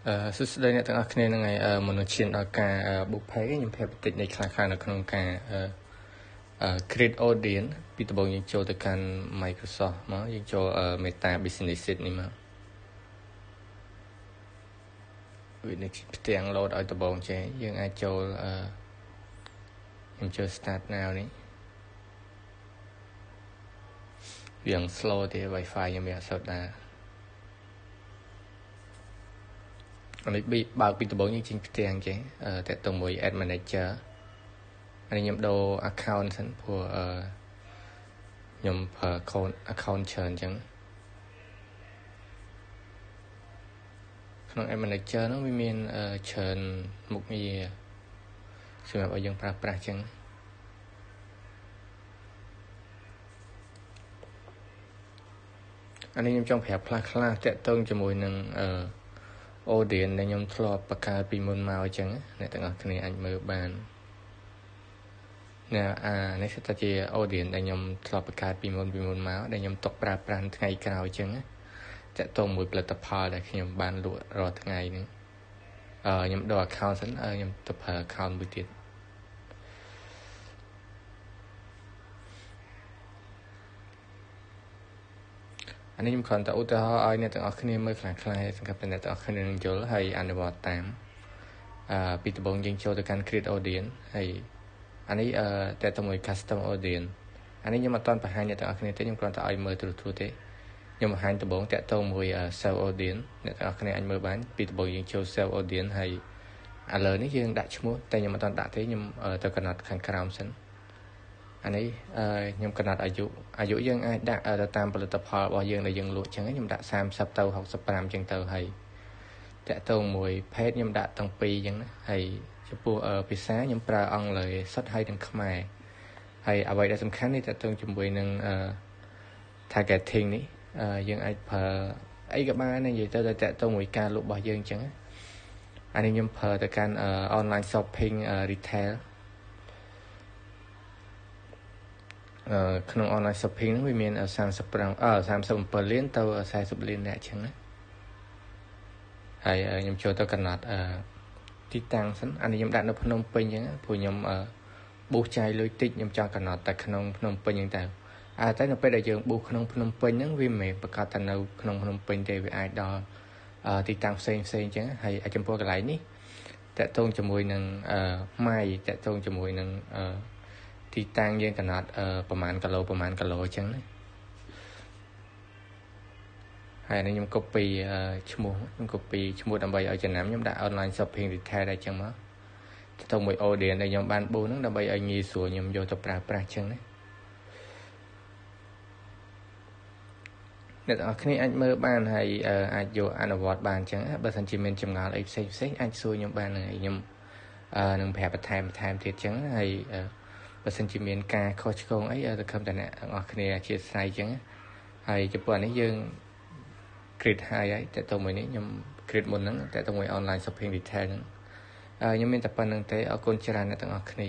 សួស្តីអ្នកទាំងអស់គ្នានឹងថ្ងៃមុននឹងឈានដល់ការបុកផេខ្ញុំប្រាប់បន្តិចនៃខ្លះៗនៅក្នុងការcreate audience ពីដំបូងយើងចូលទៅកាន់ Microsoft មកយើងចូល Meta Business Suite នេះមកវានឹងផ្ទាំង load ឲ្យដំបូងចេះយើងអាចចូលខ្ញុំចូល start now នេះវា slow ទេ Wi-Fi ខ្ញុំវាអត់សូវដែរនេះបើកពីដំបូងយើងចេញផ្ទាំងចេះតើតើមួយ Ad Manager នេះខ្ញុំដូរ account សិនព្រោះខ្ញុំប្រើ account ច្រើនអញ្ចឹងក្នុង Ad Manager នោះវាមានច្រើនមុខងារសម្រាប់ឲ្យយើងប្រើប្រាស់អញ្ចឹងអានេះខ្ញុំចង់ប្រាប់ខ្លះតាក់ទងជាមួយនឹងaudience ដែលខ្ញុំធ្លាប់បង្កើតពីមុនមកអញ្ចឹងអ្នកទាំងអស់គ្នាអាចមើលបាននេះគឺថាជា audience ដែលខ្ញុំធ្លាប់បង្កើតពីមុនមកដែលខ្ញុំទុកប្រើប្រាស់ថ្ងៃក្រោយអញ្ចឹងតាក់ទងមួយផលិតផលដែលខ្ញុំបានលក់រាល់ថ្ងៃនេះខ្ញុំដូរ account សិនខ្ញុំទៅប្រើ account មួយទៀតអានេះខ្ញុំគ្រាន់តែឧទាហរណ៍ឲ្យអ្នកទាំងអស់គ្នាមើលខ្លះៗសម្រាប់អ្នកទាំងអស់គ្នានឹងយល់ហើយអនុវត្តតាមពីដំបូងយើងចូលទៅកាន់ create audience ហើយអានេះតែទៅមួយ custom audience អានេះខ្ញុំអត់ទាន់បង្ហាញអ្នកទាំងអស់គ្នាទេខ្ញុំគ្រាន់តែឲ្យមើលទូទៅទេខ្ញុំបង្ហាញដំបូងតាក់ទងមួយ sell audience អ្នកទាំងអស់គ្នាអាចមើលបានពីដំបូងយើងចូល sell audience ហើយឥឡូវនេះយើងដាក់ឈ្មោះតែខ្ញុំអត់ទាន់ដាក់ទេខ្ញុំទៅកំណត់ខាងក្រោមសិនអានេះខ្ញុំកំណត់អាយុយើងអាចដាក់ទៅតាមផលិតផលរបស់យើងដែលយើងលក់ចឹងខ្ញុំដាក់30ទៅ65ចឹងទៅហើយតាក់ទងមួយ page ខ្ញុំដាក់ទាំងពីរចឹងណាហើយចំពោះភាសាខ្ញុំប្រើអង់គ្លេសសុទ្ធហើយទាំងខ្មែរហើយអ្វីដែលសំខាន់នេះតាក់ទងជាមួយនឹងtargeting នេះយើងអាចប្រើអីក៏បាននិយាយទៅតាក់ទងមួយការលក់របស់យើងចឹងអានេះខ្ញុំប្រើទៅកាន់ online shopping retailក្នុង online shopping ហ្នឹងវាមាន37លានទៅ40លានអ្នកអញ្ចឹងណាហើយខ្ញុំចូលទៅកំណត់ទីតាំងសិនអានេះខ្ញុំដាក់នៅភ្នំពេញអញ្ចឹងព្រោះខ្ញុំប៊ូសចាយលុយតិចខ្ញុំចង់កំណត់តែក្នុងភ្នំពេញអញ្ចឹងតែនៅពេលដែលយើងប៊ូសក្នុងភ្នំពេញហ្នឹងវាមិនមែនប្រកាសតែនៅក្នុងភ្នំពេញទេវាអាចដល់ទីតាំងផ្សេងអញ្ចឹងហើយចំពោះកន្លែងនេះតកតងជាមួយនឹងម៉ៃតកតងជាមួយនឹងទីតាំងយើងកំណត់ប្រហែលគីឡូអញ្ចឹងណាហើយនេះខ្ញុំ copy ឈ្មោះដើម្បីឲ្យចំណាំខ្ញុំដាក់ online shopping retail ដែរអញ្ចឹងមកទៅមួយ audience ដែលខ្ញុំបានប៊ូហ្នឹងដើម្បីឲ្យងាយស្រួលខ្ញុំយកទៅប្រើប្រាស់អញ្ចឹងណាអ្នកទាំងអស់គ្នាអាចមើលបានហើយអាចយកអនុវត្តបានអញ្ចឹងបើសិនជាមានចម្ងល់អីផ្សេងអាចសួរខ្ញុំបានហើយខ្ញុំនឹងប្រាប់បន្ថែមទៀតអញ្ចឹងហើយបើសិនជាមានការខុសឆ្គងអីទៅខំតែអ្នកទាំងអស់គ្នាអធិស្ឋានអញ្ចឹងហើយចំពោះនេះយើង create ហើយតើតើមួយនេះខ្ញុំ create មុនហ្នឹងតើតើមួយ online shopping retail ហ្នឹងខ្ញុំមានតែប៉ុណ្្នឹងទេអរគុណច្រើនអ្នកទាំងអស់គ្នា